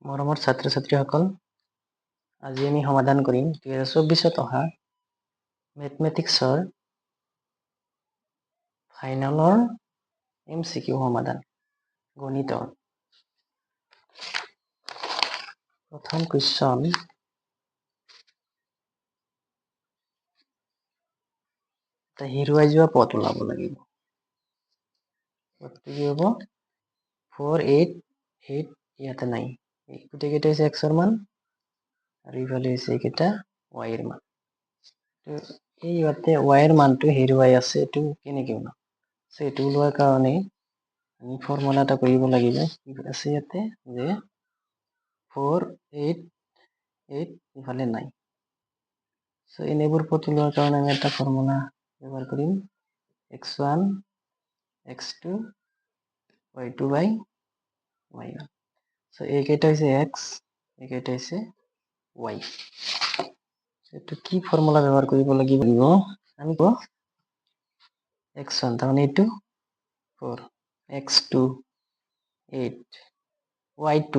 মৰমৰ ছাত্ৰ ছাত্ৰীসকল, আজি আমি সমাধান কৰিম 2024 অহা মেথমেটিক্সৰ ফাইনেলৰ MCQ সমাধান গণিতৰ। প্ৰথম কুৱেশ্যন, হেৰুৱাই যোৱা পদ ওলাব লাগিব। পদটো কি হ'ব? 4 8 8 ইয়াতে নাই, গোটেইকেইটা হৈছে x ৰ মান আৰু ইফালে হৈছে এইকেইটা y ৰ মান। এই ইয়াতে y ৰ মানটো হেৰুৱাই আছে, এইটো কেনেকৈ ওলাম? এইটো ওলোৱাৰ কাৰণে আমি ফৰ্মুলা এটা কৰিব লাগিব। কি আছে ইয়াতে যে 4 8 8 ইফালে নাই। এনেবোৰ পদ ওলোৱাৰ কাৰণে আমি এটা ফৰ্মুলা ব্যৱহাৰ কৰিম, x1 x2 y2 by y1। এইকেইটা হৈছে x, এইকেইটা হৈছে y। এইটো কি ফৰ্মুলা ব্যৱহাৰ কৰিব লাগিব? আমি কওঁ x1 তাৰমানে এইটো 4, x2 8, y2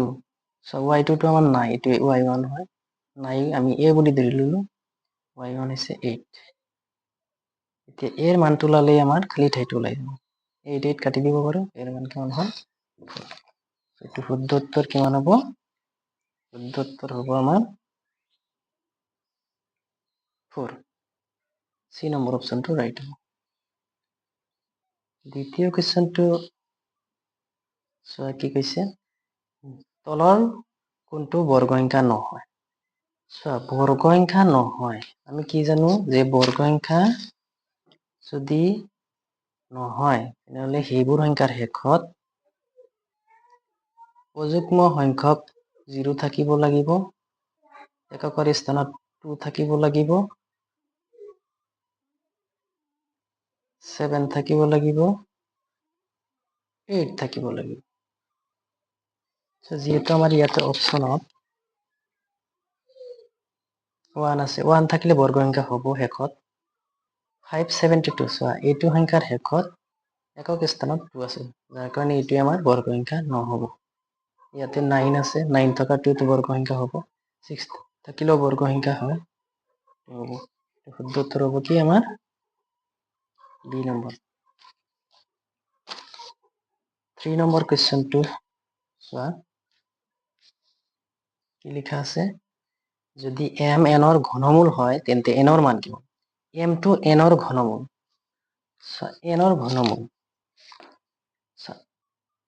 y2 টো আমাৰ নাই, এইটো y1 হয়, নাই আমি a বুলি ধৰি ললো, y1 হৈছে 8। এতিয়া এৰ মানটো ওলালে আমাৰ খালি ঠাইটো ওলাই যাব, 8 8 কাটি দিব পাৰো, এৰ মান কিমান হ'ল 4। এইটো শুদ্ধ উত্তৰ কিমান হ'ব? শুদ্ধ উত্তৰ হ'ব আমাৰ 4। C নম্বৰ অপশ্যনটো ৰাইট হ'ব। দ্বিতীয় কুৱেশ্যনটো চোৱা, কি কৈছে? তলৰ কোনটো বৰ্গসংখ্যা নহয়? চোৱা, বৰ্গসংখ্যা নহয়, আমি কি জানো যে বৰ্গসংখ্যা যদি নহয় তেনেহ'লে সেইবোৰ সংখ্যাৰ শেষত অযুগ্ম সংখ্যক 0 থাকিব লাগিব, এককৰ স্থানত 2 থাকিব লাগিব, 7 থাকিব লাগিব, 8 থাকিব লাগিব। যিহেতু আমাৰ ইয়াতে অপশ্যনত 1 আছে, 1 থাকিলে বৰ্গসংখ্যা হ'ব শেষত 572। চোৱা, এইটো সংখ্যাৰ শেষত একক স্থানত 2 আছে, যাৰ কাৰণে এইটোৱে আমাৰ বৰ্গসংখ্যা নহ'ব। ইয়াতে 9 আছে, 9 থকাটোতো বৰ্গসংখ্যা হ'ব, 6 থাকিলেও বৰ্গসংখ্যা হয়, হ'ব। শুদ্ধ উত্তৰ হ'ব কি আমাৰ বি নম্বৰ। 3 নম্বৰ কুৱেশ্যনটো চোৱা, কি লিখা আছে? যদি m n ৰ ঘনমূল হয় তেন্তে n ৰ মান কিমান? m টো n ৰ ঘনমূল, n ৰ ঘনমূল।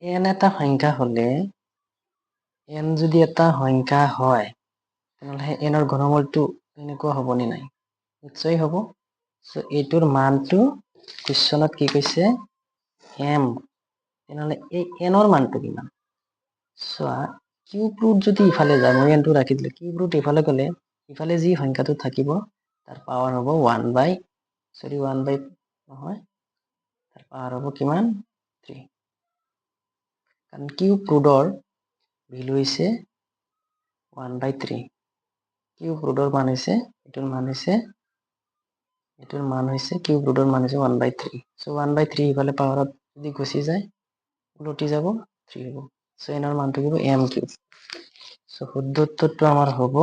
n এটা সংখ্যা হলে, n যদি এটা সংখ্যা হয় তেনেহ'লে n ৰ ঘনমূলটো এনেকুৱা হ'ব নে নাই? নিশ্চয় হ'ব। এইটোৰ মানটো কুৱেশ্যনত কি কৈছে? m। তেনেহ'লে এই n ৰ মানটো কিমান? চোৱা, কিউব ৰুট যদি ইফালে যায়, মই nটো ৰাখি দিলোঁ, কিউব ৰুট ইফালে গ'লে ইফালে যি সংখ্যাটো থাকিব তাৰ পাৱাৰ হ'ব 1 বাই নহয়, তাৰ পাৱাৰ হ'ব কিমান? 3। কাৰণ কিউব ৰুটৰ ভেলু হৈছে 1/3। কিউব ৰুটৰ মান হৈছে, এইটোৰ মান হৈছে কিউব ৰুটৰ মান হৈছে 1/3। 1/3 ইফালে পাৱাৰত যদি গুচি যায় উলটি যাব, 3 হ'ব। n ৰ মানটো কি হ'ব? m cube. শুদ্ধ উত্তৰটো আমাৰ হ'ব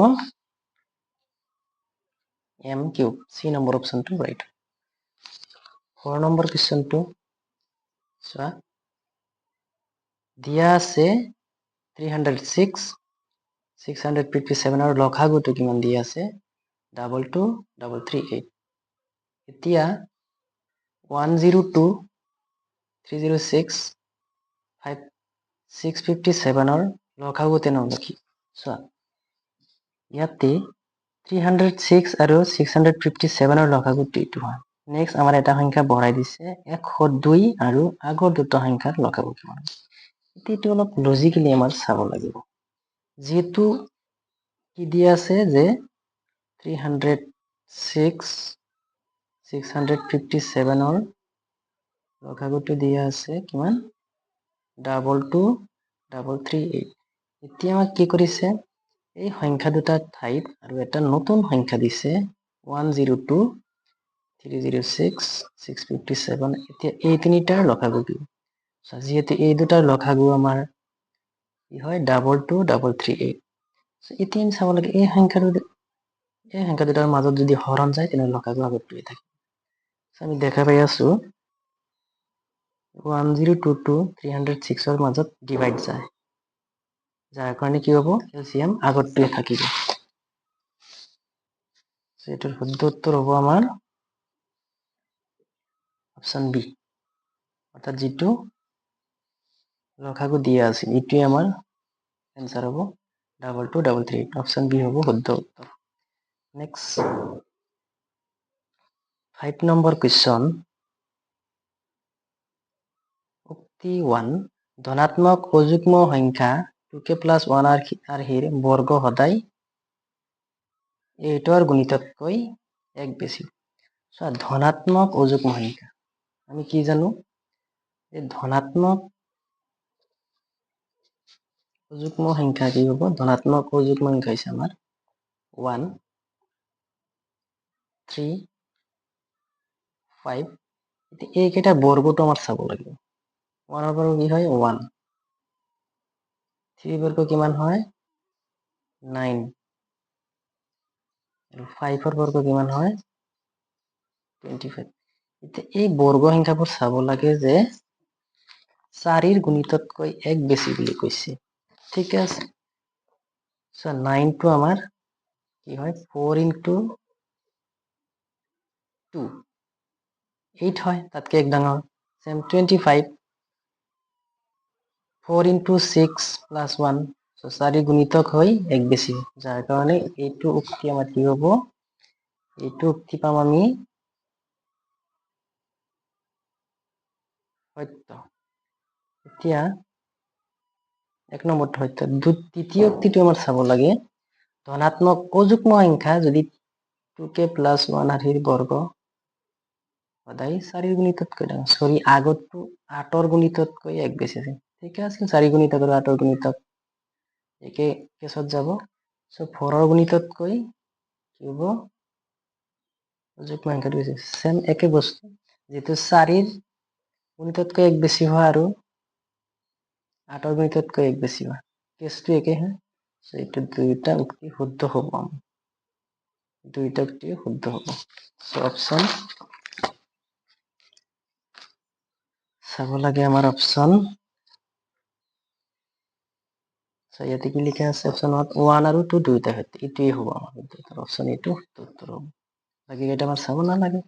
m কিউব। C নম্বৰ অপশ্যনটো ৰাইট। 4 নম্বৰ কুৱেশ্যনটো চোৱা, দিয়া আছে 306 657 আৰু লসাগুটো কিমান দিয়া আছে? 22338। এতিয়া 102 306 657 ৰ লসাগু তেনেহ'লে কি? চোৱা, ইয়াতে 306 আৰু 657 ৰ লসাগুটো এইটো হয়। নেক্সট আমাৰ এটা সংখ্যা বঢ়াই দিছে 102 আৰু আগৰ দুটা সংখ্যাৰ লসাগু কিমান? এইটো অলপ লজিকেলি আমাৰ চাব লাগিব। যিহেতু কি দিয়া আছে যে 306 657 ৰ লসাগুটো দিয়া আছে কিমান? 22338। এতিয়া আমাক কি কৰিছে? এই সংখ্যা দুটাৰ ঠাইত আৰু এটা নতুন সংখ্যা দিছে 102 306 657। এতিয়া এই তিনিটাৰ লসাগু কি? যিহেতু এই দুটাৰ লসাগু আমাৰ কি হয় 22238 এতিয়া আমি চাব লাগে এই সংখ্যা দুটাৰ মাজত যদি হৰণ যায় তেনেহ'লে লসাগু আগতটোৱে থাকে আমি দেখা পাই আছো 1022 306 মাজত ডিভাইড যায় যাৰ কাৰণে কি হ'ব এলচিএম আগতটোৱে থাকিব এটার শুদ্ধ উত্তর হবো আমার অপশন বি অর্থাৎ যেটো লসাগু দিয়া আছে এটাই আমার অ্যান্সার হবো 2238 অপশন বি হবো শুদ্ধ উত্তর নেক্সট 5 নম্বৰ কোৱেশ্চন উক্তি 1 ধনাত্মক অযুগ্ম সংখ্যা 2k + 1 আৰ্হিৰ বৰ্গ সদায় 8 ৰ গুণিততকৈ এক বেছি ধনাত্মক অযুগ্ম সংখ্যা আমি কি জানো এই ধনাত্মক অযুগ্ম সংখ্যা কি হ'ব ধনাত্মক অযুগ্ম সংখ্যা হৈছে আমাৰ 1 3 5 এইকেইটা বৰ্গটো আমাৰ চাব লাগিব 1 ৰ বৰ্গ কি হয় 1 3 বৰ্গ কিমান হয় 9 আৰু 5 ৰ বৰ্গ কিমান হয় 25 এতিয়া এই বৰ্গ সংখ্যাবোৰ চাব লাগে যে 4 ৰ গুণিততকৈ এক বেছি বুলি কৈছে ঠিক আছে সো 9 টো আমাৰ কি হয় 4 * 2 8 হয় তাতকে এক ডাঙৰ সেম 25 4 * 6 + 1 সো 4 গুণিতক হয় এক বেছি যাৰ কাৰণে এইটো উক্তি আমাৰ কি হ'ব এইটো উক্তি পাম আমি সত্য এতিয়া এক নম্বৰটো সত্য দ্বিতীয় উক্তিটো আমাৰ চাব লাগে ধনাত্মক অযুগ্ম সংখ্যা যদি 2k + 1 আৰ্হিৰ বৰ্গ সদায় 4 ৰ গুণিততকৈ ডাঙৰ সৰি আগতটো 8 ৰ গুণিততকৈ এক বেছি আছে ঠিক আছে 4 গুণিতক আৰু 8 ৰ গুণিতক একে কেছত যাব সো 4 ৰ গুণিততকৈ কি হ'ব অযুগ্ম সংখ্যাটো হৈছে সেম একে বস্তু যেটো 4 ৰ গুণিততকৈ এক বেছি হয় আৰু 8 ৰ গুণিততকৈ এক বেছি হয় কেছটো একে হয় সো এইটো দুইটা উক্তি শুদ্ধ হ'ব দুইটা উক্তি শুদ্ধ হ'ব সো অপশন চাব লাগে আমার অপশন ইয়াতে কি লিখা আছে অপশন 1 আৰু 2 দুইটা সত্য এটাই হ'ব আমার অপশন এইটো উত্তর হ'ব বাকি এটা আমার চাব না লাগে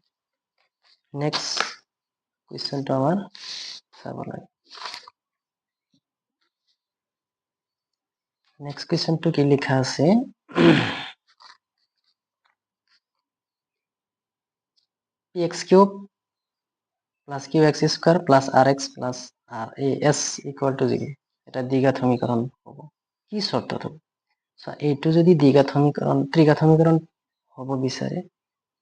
নেক্সট কোয়েশ্চনটো আমার চাব লাগে নেক্সট কোয়েশ্চনটো কি লিখা আছে px³ + qx² + rx + ras = 0 এটা দ্বিঘাত সমীকরণ হ'ব কি শর্তত হ'ব এইটো যদি ত্রিঘাত সমীকরণ হ'ব বিচাৰে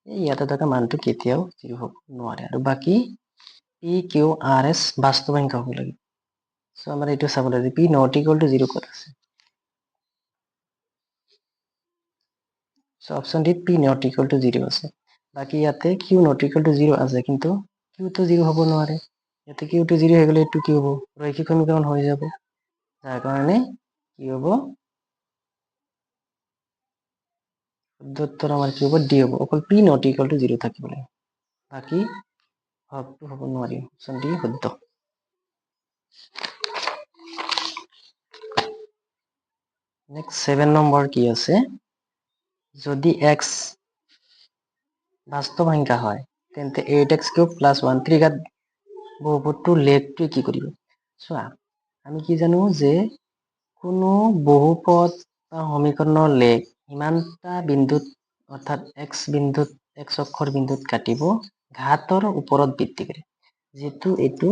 ইয়াতে থকা মানটো কেতিয়াও 0 হ'ব নোৱাৰে আৰু বাকি p q r s বাস্তৱ সংখ্যা হ'ব লাগে সো আমাৰ এইটো চাব লাগে p ≠ 0 ক'ত আছে সো অপশন ডি p ≠ 0 আছে বাকি ইয়াতে q ≠ 0 আছে কিন্তু q তো 0 হ'ব নোৱাৰে ইয়াতে q তো 0 হৈ গ'লে এইটো কি হ'ব রৈখিক সমীকরণ হৈ যাব যাৰ কাৰণে কি হ'ব উত্তৰ আমাৰ কি হ'ব ডি হ'ব অকল p ≠ 0 থাকিব লাগে বাকি ভাগটো হ'ব নোৱাৰি অপশন ডি শুদ্ধ নেক্সট 7 নম্বৰ কি আছে যদি x বাস্তৱ সংখ্যা হয় তেন্তে 8x³ + 1 ত্ৰিঘাত বহুপদটোৰ লেখটো কি কৰিব চোৱা আমি কি জানো যে কোনো বহুপদ বা সমীকৰণৰ লেখ ইমানটা বিন্দুত অৰ্থাৎ x বিন্দুত x অক্ষৰ বিন্দুত কাটিব ঘাতৰ ওপৰত ভিত্তি কৰি যেটো এইটো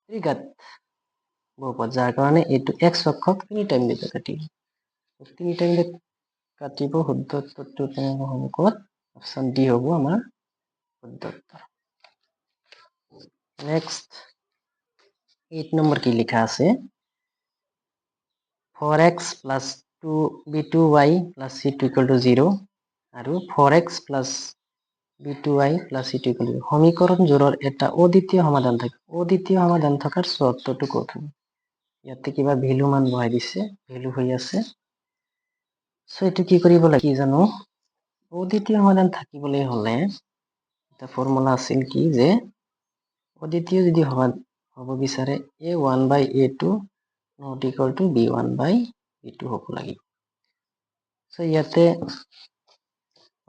ত্ৰিঘাত বহুপদ যাৰ কাৰণে এইটো x অক্ষক 3 টাইম দিতে কাটিব 3 টাইম কাটিব শুদ্ধ উত্তৰটো হ'ব ক'ত অপশন ডি হ'ব আমাৰ শুদ্ধ উত্তৰ নেক্সট 8 নম্বৰ কি লিখা আছে 4x + 2b2y + c2 = 0 আৰু 4x + b2y + c2 = 0 সমীকৰণ জোড়ৰ এটা অদ্বিতীয় সমাধান থাকে অদ্বিতীয় সমাধান থাকার শর্তটো কত ইয়াতে কিবা ভ্যালু মান বহাই দিছে, ভ্যালু হৈ আছে। সো এটো কি কৰিব লাগে কি জানো, অদ্বিতীয় সমাধান থাকিবলৈ হলে এটা ফৰ্মুলা আছিল কি যে অদ্বিতীয় যদি হ'ব বিচাৰে a1/a2 not equal to b1/b2 হ'ব লাগিব। সো ইয়াতে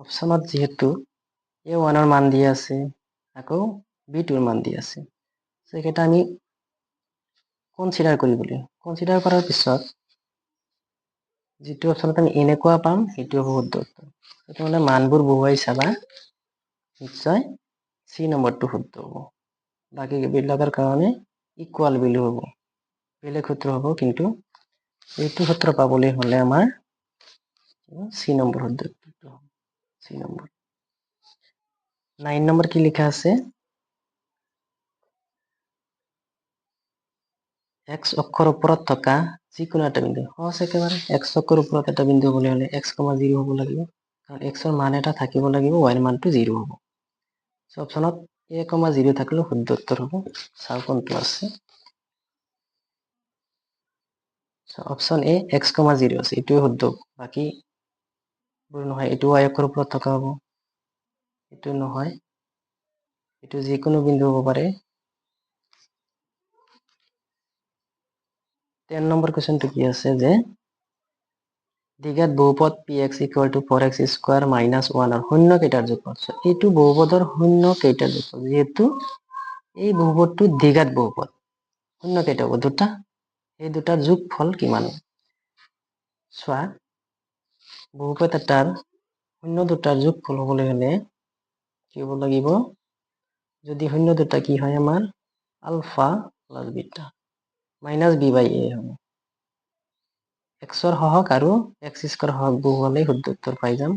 অপশনত যেহেতু a1 ৰ মান দিয়া আছে আকৌ b2 ৰ মান দিয়া আছে, সো এটা আমি কনসিডাৰ কৰিবলৈ কনসিডাৰ কৰাৰ পিছত যেটো অপশনত আমি এনেকুৱা পাম সেইটো হ'ব শুদ্ধ উত্তৰ। সেইটো মানে মানবোৰ বহুৱাই চাবা নিশ্চয় সি নম্বৰটো শুদ্ধ হ'ব। বাকি বিলাকৰ কাৰণে ইকুয়াল ভ্যালু হ'ব, বেলেগ সূত্ৰ হ'ব, কিন্তু এইটো সূত্ৰ পাবলৈ হলে আমাৰ সি নম্বৰ শুদ্ধ উত্তৰটো হ'ব। সি নম্বৰ 9 নম্বৰ কি লিখা আছে, x অক্ষৰ ওপৰত থকা যিকোনো এটা বিন্দু, সহজ একেবাৰে x অক্ষৰ ওপৰত এটা বিন্দু হ'বলৈ হলে x, 0 হ'ব লাগিব, কাৰণ x ৰ মান এটা থাকিব লাগিব, y ৰ মানটো 0 হ'ব। সো অপশনত a, 0 থাকিলে শুদ্ধ উত্তৰ হ'ব। চাও কোনটো আছে, অপশন এ x, 0 আছে, এটোৱে শুদ্ধ। বাকি বোৰ নহয়, এটো y অক্ষৰ ওপৰত থকা হ'ব, এটো নহয়, এটো যিকোনো বিন্দু হ'ব পাৰে। 10 নম্বৰ কোৱেশ্চনটো কি আছে যে দ্বিঘাত বহুপদ px = 4x² - 1 ৰ শূন্য কেইটাৰ যোগফল। এইটো বহুপদৰ শূন্য কেইটাৰ যোগফল, যেহেতু এই বহুপদটো দ্বিঘাত বহুপদ, শূন্য কেইটা হ'ব, দুটা, এই দুটাৰ যোগফল কিমান। চোৱা, বহুপদ এটাৰ শূন্য দুটাৰ যোগফল হ'বলৈ হলে কি হ'ব লাগিব, যদি শূন্য দুটা কি হয় আমাৰ ULFA plus beta minus b/a হ'ব। x ৰ সহগ আৰু x² সহগ বহুৱালে শুদ্ধ উত্তৰ পাই যাম।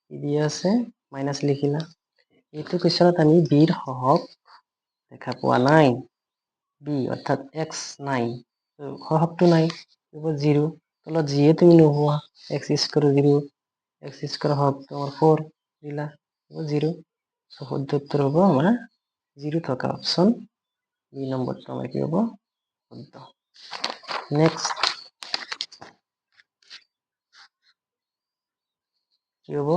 কি দিয়া আছে মাইনাস লিখিলা, এইটো কুৱেশ্যনত আমি b ৰ সহগ দেখা পোৱা নাই, b অৰ্থাৎ x নাই, সহগটো নাই, 0, তলত যিয়ে তুমি নোহোৱা x² 0, x² সহগ তোমাৰ 4 দিলা, 0। শুদ্ধ উত্তৰ হ'ব আমাৰ 0 থকা অপশন বি নম্বৰটো আমাৰ কি হ'ব শুদ্ধ। নেক্সট কি হ'ব,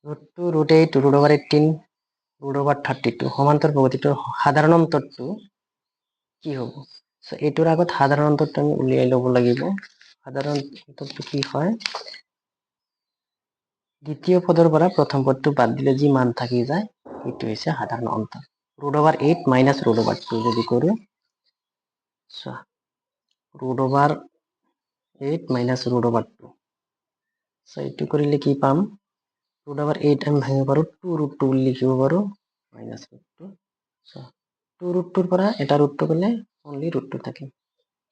√2, √8, √18, √32 সমান্তর প্ৰগতিটোৰ সাধাৰণ অন্তৰটো কি হ'ব। সো এইটোৰ আগত সাধাৰণ অন্তৰটো আমি উলিয়াই ল'ব লাগিব। সাধাৰণ অন্তৰটো কি হয়, দ্বিতীয় পদৰ পৰা প্ৰথম পদটো বাদ দিলে যি মান থাকি যায় সেইটো হৈছে সাধাৰণ অন্তৰ। √8 - √2 যদি কৰো, চোৱা √8 - √2, সো এইটো কৰিলে কি পাম, √8 আমি ভাঙিব পাৰো 2√2 বুলি লিখিব পাৰো, -√2, সো 2√2 পৰা এটা √2 গ'লে অনলি √2 থাকে।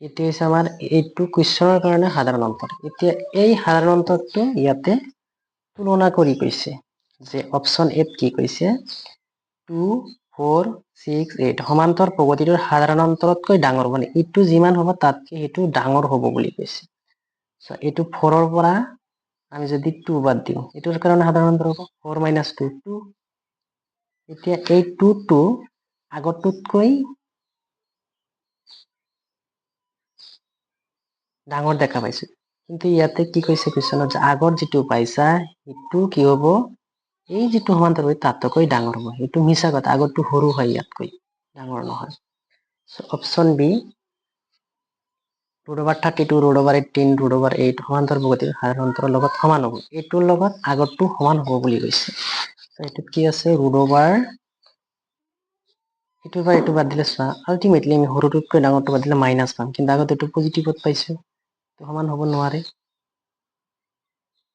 এটো হৈছে আমাৰ এইটো কুৱেশ্যনৰ কাৰণে সাধাৰণ অন্তৰ। এতিয়া এই সাধাৰণ অন্তৰটো ইয়াতে তুলনা কৰি কৈছে যে অপশন এত কি কৈছে, 2, 4, 6, 8 সমান্তৰ প্ৰগতিটোৰ সাধাৰণ অন্তৰতকৈ ডাঙৰ, মানে ইটো যিমান হ'ব তাতকৈ সেইটো ডাঙৰ হ'ব বুলি কৈছে। সো এইটো 4 ৰ পৰা আমি যদি 2 বাদ দিওঁ, এইটোৰ কাৰণে সাধাৰণ অন্তৰ হ'ব 4 - 2, 2। এতিয়া এই 2টো আগৰটোতকৈ ডাঙৰ দেখা পাইছো, কিন্তু ইয়াতে কি কৈছে কুৱেশ্যনত যে আগত যিটো পাইছা সেইটো কি হ'ব, এই যিটো সমান্তৰ তাতকৈ ডাঙৰ হ'ব। এইটো মিছা কথা, আগৰটো সৰু হয় ইয়াতকৈ ডাঙৰ নহয়। অপশন বি √32, √18, √8 সমান্তৰ প্ৰগতিৰ সাধাৰণ অন্তৰৰ লগত সমান হ'ব, এইটোৰ লগত আগৰটো সমান হ'ব বুলি কৈছে। এইটোত কি আছে এইটোৰ পৰা এইটো বাদ দিলে চোৱা, আল্টিমেটলি আমি সৰুটোতকৈ ডাঙৰটো বাদ দিলে মাইনাছ পাম, কিন্তু আগত এইটো পজিটিভত পাইছো, সমান হ'ব নোৱাৰে।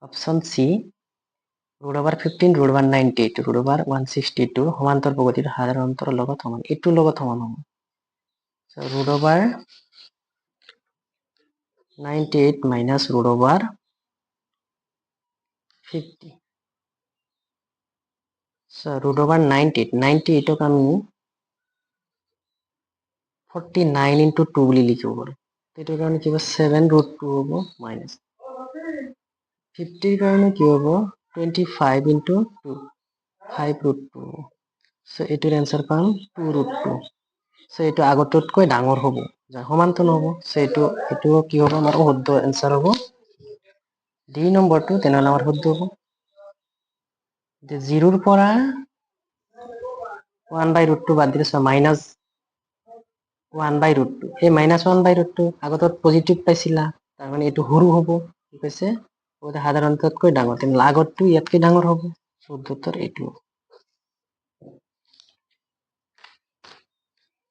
অপশন সি √15, √98, √162 সমান্তৰ প্ৰগতিৰ সাধাৰণ অন্তৰৰ লগত সমান, এইটোৰ লগত সমান হ'ব। √98 - √50, √98ক আমি 49 × 2 বুলি লিখিব পাৰো, এইটোৰ কাৰণে কি হ'ব 7√2 হ'ব, মাইনাছ 50ৰ কাৰণে কি হ'ব 25 × 2, 5√2 হ'ব। সো এইটোৰ এনসাৰ পাম 2√2। সো এইটো আগতকৈ ডাঙৰ হ'ব, সমানটো নহ'ব। সো এইটো কি হ'ব আমাৰ শুদ্ধ এনসাৰ হ'ব ডি নম্বৰটো। তেনেহ'লে আমাৰ শুদ্ধ হ'ব যে 0ৰ পৰা 1/√2 বাদ দিলে মাইনাছ 1/√2, এই মাইনাছ 1/√2 আগত পজিটিভ পাইছিলা, তাৰ মানে এইটো সৰু হ'ব। কি কৈছে সাধাৰণতকৈ ডাঙৰ, তেনেহ'লে আগতটো ইয়াতকৈ ডাঙৰ হ'ব। শুদ্ধতৰ এইটো।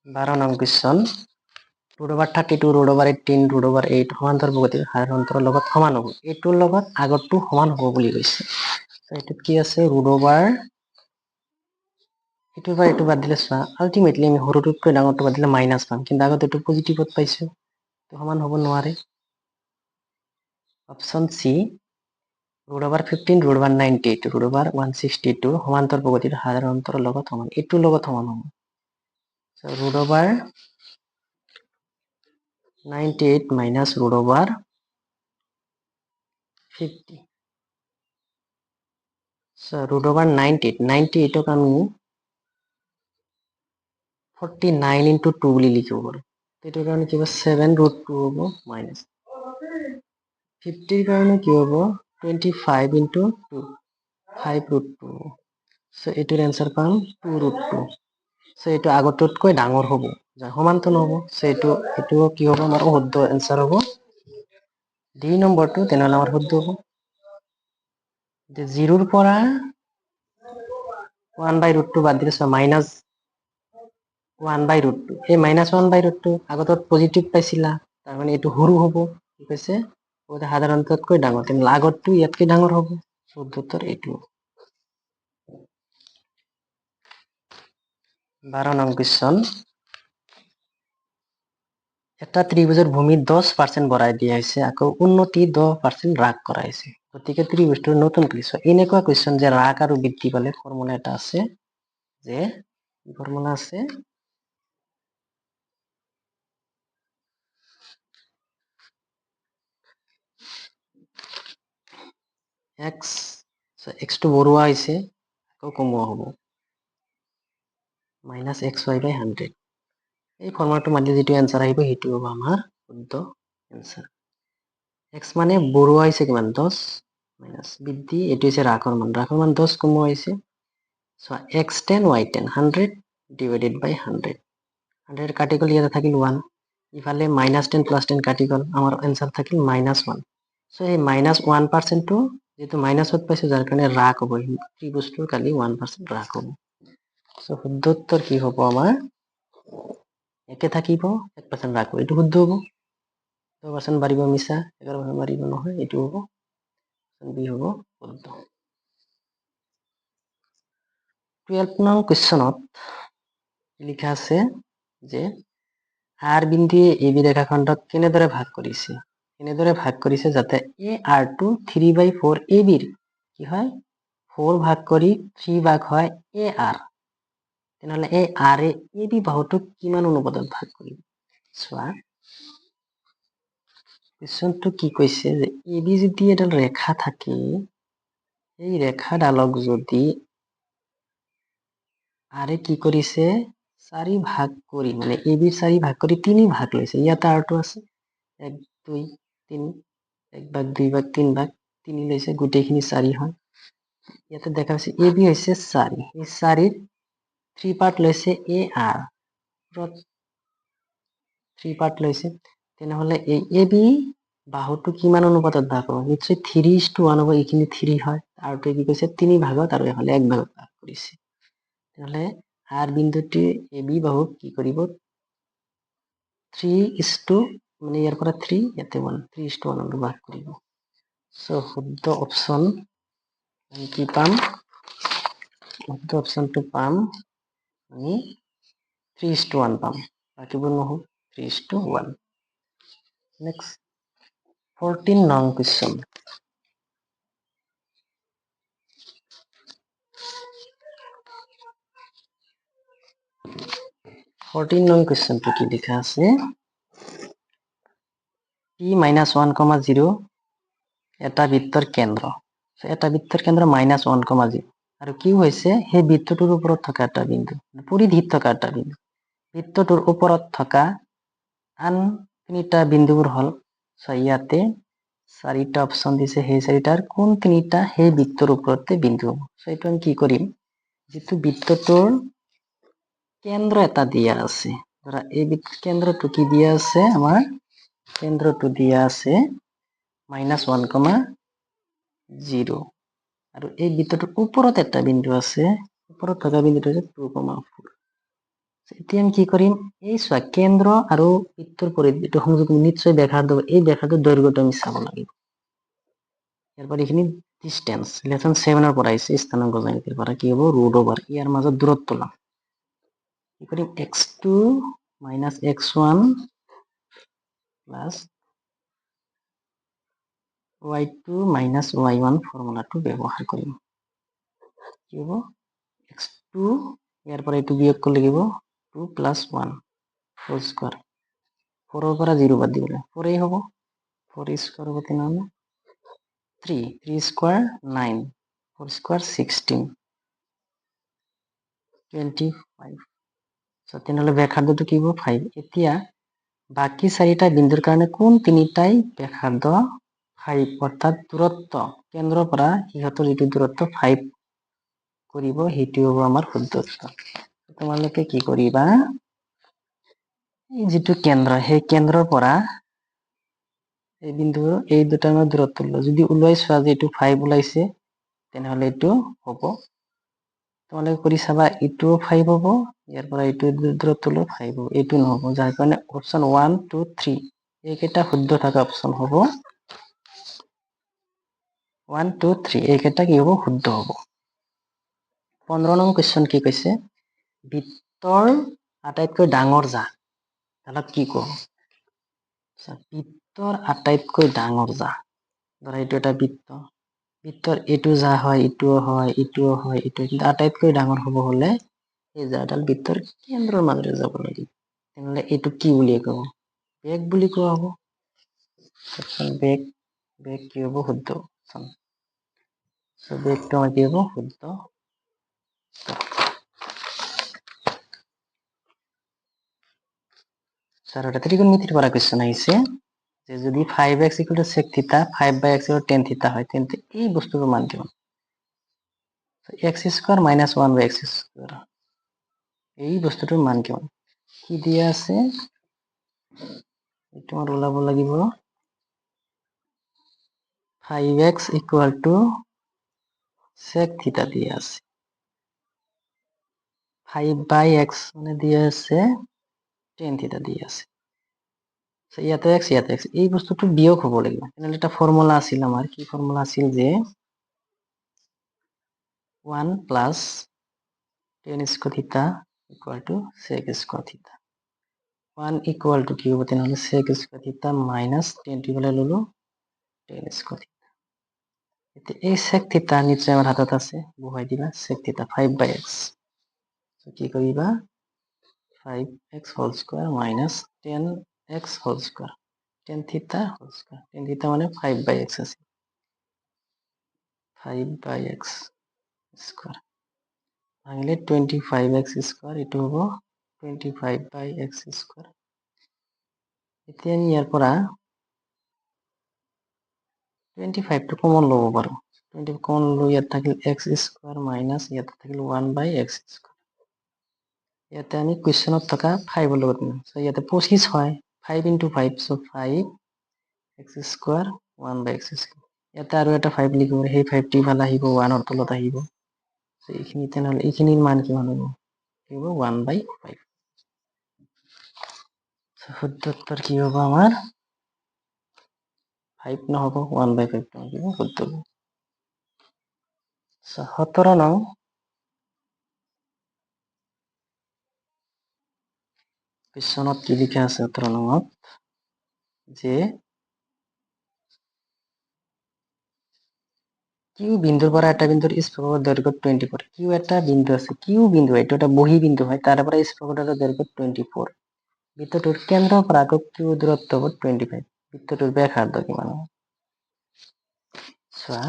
12 নং কুৱেশ্যন, √32, √18, √8 সমান্তৰাল বহুপদীৰ সাধাৰণতৰ লগত সমান হ'ব। এইটোৰ লগত আগতটো সমান হ'ব বুলি কৈছে। এইটোত কি আছে √, এইটোৰ পৰা এইটো বাদ দিলে চোৱা, আল্টিমেটলি আমি সৰুটোতকৈ ডাঙৰটো বাদ দিলে মাইনাছ পাম, কিন্তু আগত এইটো পজিটিভত পাইছো, সমান হ'ব নোৱাৰে। অপশ্যন চি √15, √198, √162 সমান্তৰ প্ৰগতিৰ সাধাৰণতৰ লগত সমান, এইটোৰ লগত সমান হ'ব। √98 মাইনাছ √50, √98ক আমি 49 into 2 বুলি লিখিব পাৰো। এইটোৰ কাৰণে কি হ'ব 7√2 হ'ব, মাইনাছ 50ৰ কাৰণে কি হ'ব 25 into 2, 5√2 হ'ব। সো এইটোৰ এনসাৰ পাম 2√2। সো এইটো আগতকৈ ডাঙৰ হ'ব, সমানটো নহ'ব। সো এইটো কি হ'ব আমাৰ শুদ্ধ এনসাৰ হ'ব ডি নম্বৰটো। তেনেহ'লে আমাৰ শুদ্ধ হ'ব যে 0ৰ পৰা 1/√2 বাদ দিলে মাইনাছ 1/√2, এই মাইনাছ 1/√2 আগত পজিটিভ পাইছিলা, তাৰ মানে এইটো সৰু হ'ব। কি কৈছে সাধাৰণতকৈ ডাঙৰ, তেনেহ'লে আগতটো ইয়াতকৈ ডাঙৰ হ'ব। শুদ্ধতৰ এইটো। 12 নং কুৱেশ্যন, এটা ত্ৰিভুজৰ ভূমি 10% বঢ়াই দিয়া হৈছে, আকৌ উন্নতি 10% হ্ৰাস কৰা হৈছে, গতিকে ত্ৰিভুজটোৰ নতুন কুৱেশ্যন। এনেকুৱা কুৱেশ্যন যে হ্ৰাস আৰু বৃদ্ধি পালে ফৰ্মুলা এটা আছে, যে ফৰ্মুলা আছে এক্সটো বঢ়োৱা হৈছে আকৌ কমোৱা হ'ব, মাইনাছ xy/100। এই ফৰ্মুলাটো মানিলে যিটো এনসাৰ আহিব সেইটো হ'ব আমাৰ শুদ্ধ এনসাৰ। এক্স মানে বঢ়োৱা হৈছে কিমান 10, মাইনাছ বৃদ্ধি এইটো হৈছে হ্ৰাসৰ মান 10, কমোৱা হৈছে চোৱা x10 y10, 100 / 100, 100 কাটি গ'ল, ইয়াতে থাকিল 1, ইফালে -10 + 10 কাটি গ'ল, আমাৰ এনসাৰ থাকিল -1। সো এই -1%টো যেহেতু মাইনাছত পাইছো, যাৰ কাৰণে হ্ৰাস হ'ব, ত্ৰিভুজটোৰ কালি 1% হ্ৰাস হ'ব। সো শুদ্ধ উত্তৰ কি হ'ব আমাৰ একে থাকিব, 1% হ্ৰাস হ'ব, এইটো শুদ্ধ হ'ব। 10% বাঢ়িব মিছা, 11% বাঢ়িব নহয়, এইটো হ'ব বি হ'ব শুদ্ধ। 12 নং কুৱেশ্যনত লিখা আছে যে আৰ বিন্দুৱে এবি ৰেখাখণ্ডক কেনেদৰে ভাগ কৰিছে, যাতে AR টো 3/4 ABৰ কি হয় 4 ভাগ কৰি 3 ভাগ হয় AR। তেনেহ'লে এই আৰ এ এবি বাহুটোক কিমান অনুপাতত ভাগ কৰিব। চোৱা কুৱেশ্যনটো কি কৈছে যে এবি যদি এডাল ৰেখা থাকে, এই ৰেখাডালক যদি আৰে কি কৰিছে 4 ভাগ কৰি, মানে এবিৰ 4 ভাগ কৰি 3 ভাগ লৈছে, ইয়াতে আৰটো আছে 1 2 3, 1 ভাগ 2 ভাগ 3 ভাগ 3 লৈছে, গোটেইখিনি 4 হয়। ইয়াতে দেখা হৈছে এবি হৈছে 4, এই 4ৰ 3 পাৰ্ট লৈছে AR, 3 পাৰ্ট লৈছে। তেনেহ'লে এই এবি বাহুটো কিমান অনুপাতত ভাগ হ'ব, নিশ্চয় 3:1 হ'ব, এইখিনি 3 হয়, আৰটো কি কৈছে 3 ভাগত আৰু এইফালে 1 ভাগত ভাগ কৰিছে। তাহলে আৰ বিন্দুটি এবি বাহুক কি কৰিব 3:, মানে ইয়াৰ পৰা 3 ইয়াতে 1, 3:1 ভাগ কৰিব। সো শুদ্ধ অপশন আমি কি পাম, শুদ্ধ অপশনটো পাম আমি 3:1 পাম, বাকিবোৰ নহ'ব 3:1। নেক্সট 14 নং কুৱেশ্যন, 14 নং কুৱেশ্যনটো কি লিখা আছে, p-1,0 এটা বৃত্তৰ কেন্দ্ৰ, এটা বৃত্তৰ কেন্দ্ৰ -1,0 আৰু কি হৈছে সেই বৃত্তটোৰ ওপৰত থকা এটা বিন্দু, পৰিধিত থকা এটা বিন্দু, বৃত্তটোৰ ওপৰত থকা আন তিনিটা বিন্দুবোৰ হ'ল ইয়াতে 4টা অপশন দিছে, সেই 4টাৰ কোন 3টা সেই বৃত্তৰ ওপৰতে বিন্দু হ'ব। এইটো আমি কি কৰিম, যেটো বৃত্তটোৰ কেন্দ্ৰ এটা দিয়া আছে, ধৰা এই কেন্দ্ৰটো কি দিয়া আছে, আমাৰ কেন্দ্ৰটো দিয়া আছে -1,0 আৰু এই বৃত্তটোৰ ওপৰত এটা বিন্দু আছে, ওপৰত থকা বিন্দুটো হৈছে 2,4। এতিয়া আমি কি কৰিম, এই কেন্দ্ৰ আৰু বৃত্তৰ পৰিধিটো সংযোগ নিশ্চয় ব্যাসাৰ্ধ, এই ব্যাসাৰ্ধৰ দৈৰ্ঘ্যটো আমি চাব লাগিব। এৰপৰ এখানে ডিস্টেন্স লেসন 7 পৰা আহিছে, স্থানাঙ্ক জ্যামিতিৰ পৰা কি হ'ব, √/, ইয়াৰ মাজত দূৰত্ব লম, কি কৰিম x2 - x1 plus y2 - y1 ফৰ্মুলাটো ব্যবহাৰ কৰিম। কি হ'ব, x2 ইয়াৰ পৰা এইটো বিয়োগ কৰিলে কি হ'ব, 2 + 1 হোল স্কয়াৰ, 4 পৰা 0 বাদ দিলে 4 হ'ব, 4 স্কয়ার হ'ব, তেনেহ'লে 3 স্কয়ার 9, 4 স্কয়ার 16, 25। তেনেহ'লে ব্যাসাৰ্ধটো কি হ'ব, 5। এতিয়া বাকি 4টা বিন্দুৰ কাৰণে কোন 3টাই ব্যাসাৰ্ধ 5, অৰ্থাৎ দূৰত্ব কেন্দ্ৰৰ পৰা সিহঁতৰ যিটো দূৰত্ব 5 কৰিব, সেইটো হ'ব আমাৰ শুদ্ধ উত্তৰ। তোমালোকে কি কৰিবা, এই যিটো কেন্দ্ৰ, সেই কেন্দ্ৰৰ পৰা এই বিন্দু এই দুটাৰ মাজত দূৰত্ব যদি ওলাই চোৱা যে এইটো 5 ওলাইছে, তেনেহ'লে এইটো হ'ব। তোমালোকে কৰি চাবা, এইটো 5 হ'ব, ইয়াৰ পৰা এইটো দূৰত্ব লৈ 5 হ'ব, এইটো নহ'ব, যাৰ কাৰণে অপশন 1, 2, 3 এইকেইটা শুদ্ধ থকা অপশন হ'ব, 1, 2, 3 এইকেইটা কি হ'ব, শুদ্ধ হ'ব। 15 নং কুৱেশ্যন কি কৈছে, বৃত্তৰ আটাইতকৈ ডাঙৰ জা, তাহলে কি কওঁ, বৃত্তৰ আটাইতকৈ ডাঙৰ জা, ধৰা এইটো এটা বৃত্ত, বৃত্তৰ এইটো জা হয়, ইটোও হয়, ইটোও হয়, ইটো, কিন্তু আটাইতকৈ ডাঙৰ হ'ব হলে এই জাডাল বৃত্তৰ কেন্দ্ৰৰ মাজেৰে যাব লাগিব, তেনেহ'লে এইটো কি বুলি কওঁ, বেগ বুলি কোৱা হ'ব। বেগ, বেগ কি হ'ব, শুদ্ধ। বেগটো আমাৰ কি হ'ব, শুদ্ধ। এটা ত্ৰিকোণমিতিৰ পৰা কুৱেশ্যন আহিছে যে যদি 5x = sec θ, 5/x = tan θ হয়, তেন্তে এই বস্তুটোৰ মান কিমান, x² - 1/x², এই বস্তুটোৰ মান কিমান, কি দিয়া আছে, এইটো আমাৰ ওলাব লাগিব 5x = sec θ দিয়া আছে, 5/x মানে দিয়া আছে tan θ দিয়া আছে, ইয়াতে x ইয়াতে x, এই বস্তুটো বিয়োগ হ'ব লাগিব। তেনেহ'লে এটা ফৰ্মুলা আছিল আমাৰ, কি ফৰ্মুলা আছিল যে 1 + tan square θ = sec square θ, 1 = কি হ'ব, তেনেহ'লে sec square θ minus tan টো পেলাই ললো tan square θ। এতিয়া এই sec θ নিশ্চয় আমাৰ হাতত আছে, বহাই দিবা sec θ 5/x, কি কৰিবা 5x² - tan x², tan θ², tan θ মানে 5/x আছে, 5/x² ভাঙিলে 25x², এইটো হ'ব 25/x²। এতিয়া আমি ইয়াৰ পৰা 25 টো কমন ল'ব পাৰো, 20 কমন লৈ ইয়াত থাকিল x² মাইনাস ইয়াত থাকিল 1/x², ইয়াতে আমি কুৱেশ্যনত থকা 5 ৰ লগত মিলাম, ইয়াতে 25 হয়, 5 × 5, 5x², 1/x², ইয়াতে আৰু এটা 5 লিখিব, সেই 5 টো ইফালে আহিব, 1 ৰ তলত আহিব, এইখিনি তেনেহ'লে এইখিনিৰ মান কিমান হ'ব, 1/5। শুদ্ধ উত্তৰ কি হ'ব আমাৰ, 5 নহ'ব, 1/5 হ'ব, শুদ্ধ। 17 নং কুৱেশ্যনত কি লিখা আছে, 17 নঙত যে কিউ বিন্দুৰ পৰা এটা বিন্দুৰ স্পৰ্শকৰ দৈৰ্ঘ্য 24, কিউ এটা বিন্দু আছে, কিউ বিন্দু এইটো এটা বহি বিন্দু হয়, তাৰ পৰা স্পৰ্শকৰ দৈৰ্ঘ্য 24, বৃত্তটোৰ কেন্দ্ৰৰ পৰা আকৌ কিউ দূৰত্ব হ'ব 25, বৃত্তটোৰ ব্যাসাৰ্ধ কিমান হ'ব, চোৱা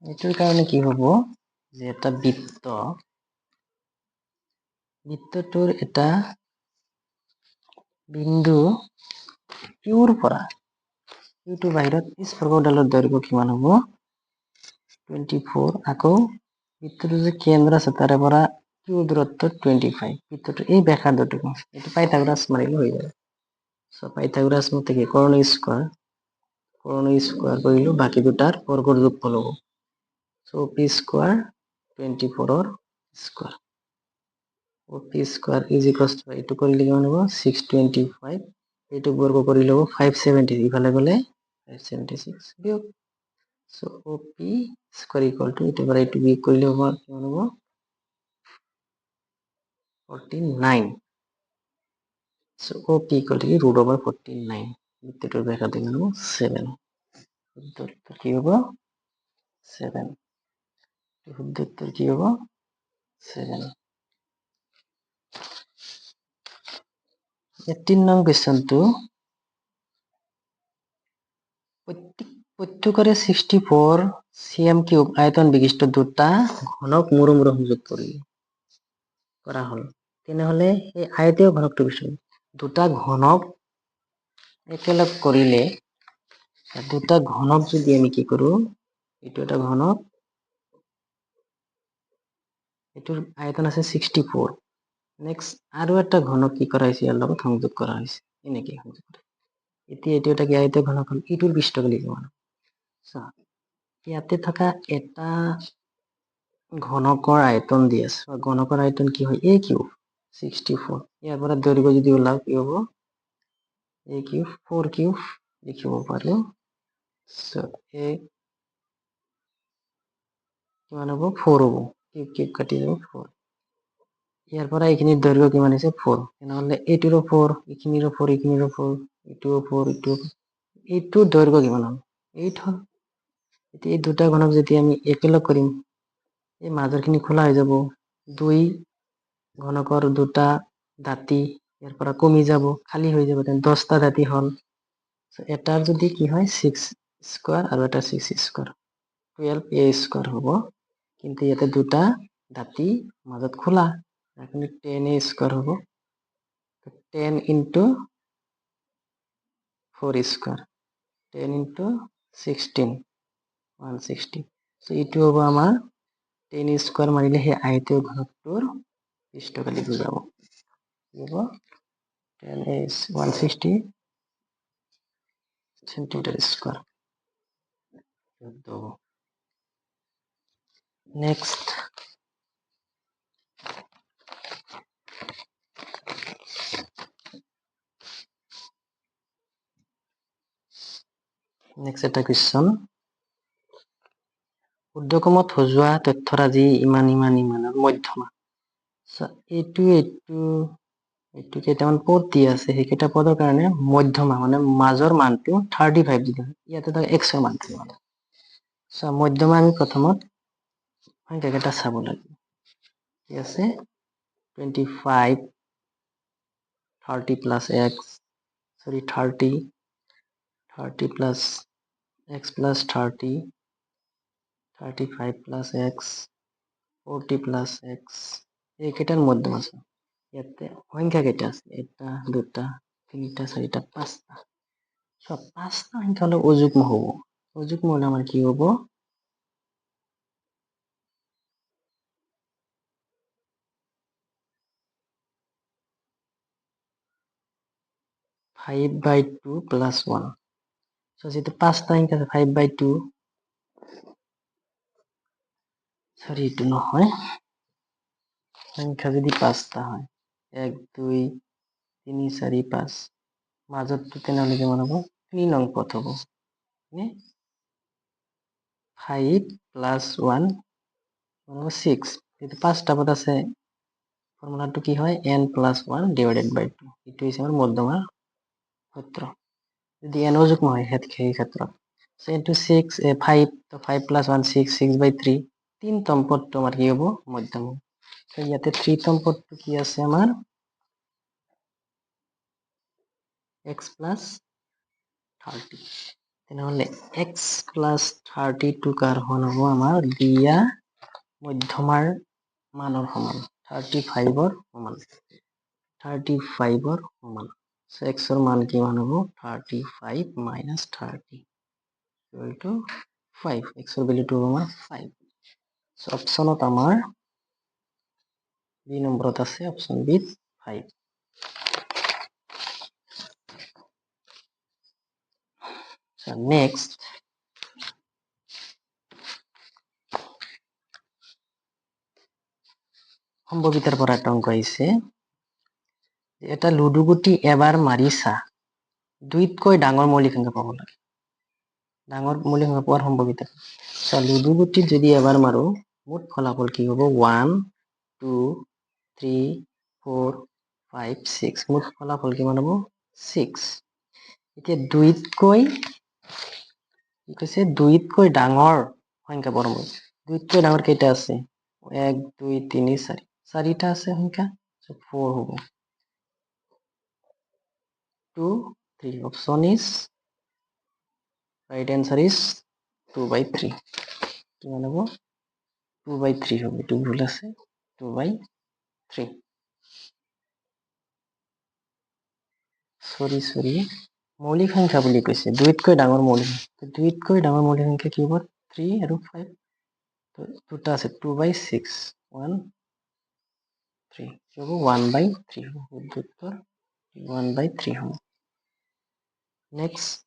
এইটোৰ কাৰণে কি হ'ব যে এটা বৃত্তটোৰ এটা বিন্দু কিউৰ পৰা কিউটো বাহিৰত স্পৰ্শকডালৰ দৈৰ্ঘ্য কিমান হ'ব 24 আকৌ বৃত্তটো যে কেন্দ্ৰ আছে তাৰে পৰা কিউ দূৰত্ব 25 বৃত্তটো এই ব্যাসাৰ্ধটুকু এইটো পাইথাগোৰাছ মাৰিলে হৈ যায় সো পাইথাগোরাস মতে কি কর্ণ স্কোয়ার করিলো বাকি দুটার বর্গর যোগফল হবো সো পি স্কোয়ার 24 এর স্কোয়ার ও P square is equals to এইটো কৰিলে কিমান হ'ব 625 এইটো বৰ্গ কৰিলে হ'ব 570 ইফালে গলে 576 বিয়োগ সো ও পি স্কোয়ার ইকুয়াল টু এইটো পৰা এইটো বিয়োগ কৰিলে হ'ব কিমান হ'ব 49 so OP equal to root over 49 বৃত্তটোৰ ব্যাসাৰ্ধ কিমান হ'ব 7 শুদ্ধ উত্তৰ কি হ'ব 7 শুদ্ধ উত্তৰ কি হ'ব 7 18 নং কোৱেশ্চনটো প্ৰত্যেকৰে 64 cm কিউব আয়তন বিশিষ্ট দুটা ঘনক মূৰ সংযোগ কৰা হল তেনেহলে এই আয়তীয় ঘনকটোৰ বিষয়ে দুটা ঘনক একেলগ কৰিলে দুটা ঘনক যদি আমি কি কৰো এইটো এটা ঘনক এটোৰ আয়তন আছে 64 নেক্সট আৰু এটা ঘনক কি কৰা হৈছে ইয়াৰ লগত সংযোগ কৰা হৈছে এনেকৈ সংযোগ কৰা এতিয়া এইটো এটা কি আয়তীয় ঘনক হ'ল ইটোৰ পৃষ্ঠফল কিমান ইয়াতে থকা এটা ঘনকৰ আয়তন দি আছে ঘনকৰ আয়তন কি হয় a কিউব 64 ইয়াৰ পৰা দৈৰ্ঘ্য যদি ওলাও কি হ'ব a কিউব 4 কিউব লিখিব পাৰো সো a কিমান হ'ব 4 হ'ব কিউব কিউব কাটি যাব 4 ইয়াৰ পৰা এইখিনিৰ দৈৰ্ঘ্য কিমান হৈছে 4 তেনেহলে এইটোৰো 4 এইখিনিৰো 4 এইখিনিৰো 4 এইটোও 4 এইটোৰ দৈৰ্ঘ্য কিমান হ'ল 8 হ'ল এতিয়া এই দুটা ঘনক যদি আমি একেলগ কৰিম এই মাজৰখিনি খোলা হৈ যাব 2 ঘনকৰ দুটা দাঁতি ইয়াৰ পৰা কমি যাব খালি হৈ যাব তেন 10টা দাঁতি হ'ল এটাৰ যদি কি হয় 6 স্কয়াৰ আৰু এটা 6 স্কয়ার 12 a স্কয়ার হ'ব কিন্তু ইয়াতে দুটা দাঁতি মাজত খোলা এখন 10 a স্কয়ার হ'ব 10 into 4 স্কয়ার 10 into 16 160 সো এইটো হ'ব আমাৰ 10 স্কয়াৰ মাৰিলে সেই আয়তীয় ঘনকটোৰ পৃষ্ঠকালি বুজাব কি হ'ব 10 is 160 centimeter square next এটা question উদ্যকমত সজোৱা তথ্যৰাজি ইমানৰ মধ্যমা এইটো কেইটামান পদ দি আছে সেইকেইটা পদৰ কাৰণে মধ্যমা মানে মাজৰ মানটো 35 দিলে ইয়াতে তাক x ৰ মান দিব মধ্যমা আমি প্ৰথমত সংখ্যাকেইটা চাব লাগিব কি আছে 25 30 plus x 30 plus x plus 30 35 plus x 40 plus x এইকেইটাৰ মধ্যমা আছে ইয়াতে সংখ্যা কেইটা আছে এটা দুটা তিনিটা চাৰিটা পাঁচটা সব পাঁচটা সংখ্যা হলে অযুগ্ম হ'ব অযুগ্ম হলে আমাৰ কি হ'ব 5/2 plus 1 সো যেহেতু পাঁচটা সংখ্যা আছে 5/2 সরি এইটো নহয় সংখ্যা যদি পাঁচটা হয় 1 2 3 4 5 মাজতটো তেনেহলে কিমান হ'ব 3 নং পদ হ'ব 5 plus 1 6 যেহেতু পাঁচটা পদ আছে ফর্মুলাটো কি হয় n plus 1 divided by 2 এইটো হৈছে আমাৰ মধ্যমাৰ সূত্ৰ যদি n অযুগ্ম হয় সেই ক্ষেত্ৰত so into 6 5 তো 5 plus 1 6 6/3 তিনতম পদটো আমাৰ কি হ'ব মধ্যম তো ইয়াতে 3তম পদটো কি আছে আমাৰ x plus 30 তেনেহ'লে x প্লাছ 32 কাৰ সমান হ'ব আমাৰ দিয়া মধ্যমাৰ মানৰ সমান 35ৰ সমান 35ৰ সমান সো x ৰ মান কিমান হ'ব 35 মাইনাছ 30 ইকুৱেল টু 5 x ৰ ভ্যালুটো হ'ব আমাৰ 5 সো অপচনত আমাৰ বি নম্বৰত আছে অপচন বি 5 সো নেক্সট সম্ভাৱিতাৰ পৰা এটা অংক আহিছে এটা লুডু গুটি এবাৰ মাৰিছা দুইতকৈ ডাঙৰ মৌলিক সংখ্যা পাব লাগে ডাঙৰ মৌলিক সংখ্যা পোৱাৰ সম্ভাৱিতা লুডু গুটিত যদি এবাৰ মাৰো মুঠ ফলাফল কি হ'ব 1 2 3 4 5 6 মুঠ ফলাফল কিমান হ'ব 6 এতিয়া দুইতকৈ কি কৈছে দুইতকৈ ডাঙৰ সংখ্যা পাব দুইতকৈ ডাঙৰ কেইটা আছে 1 2 3 4 চাৰিটা আছে সংখ্যা 4 হ'ব 2 3 option is right answer is 2/3 কিমান হ'ব 2/3 হবে এটু ভুল আছে 2/3 সরি মৌলিক সংখ্যা বুলি কৈছে দুইতকৈ ডাঙৰ মৌলিক সংখ্যা কি হ'ব 3 আৰু 5 তো দুটা আছে 2/6 1 3 কি হ'ব 1/3 হ'ব উত্তৰ 1/3 হ'ব নেক্সট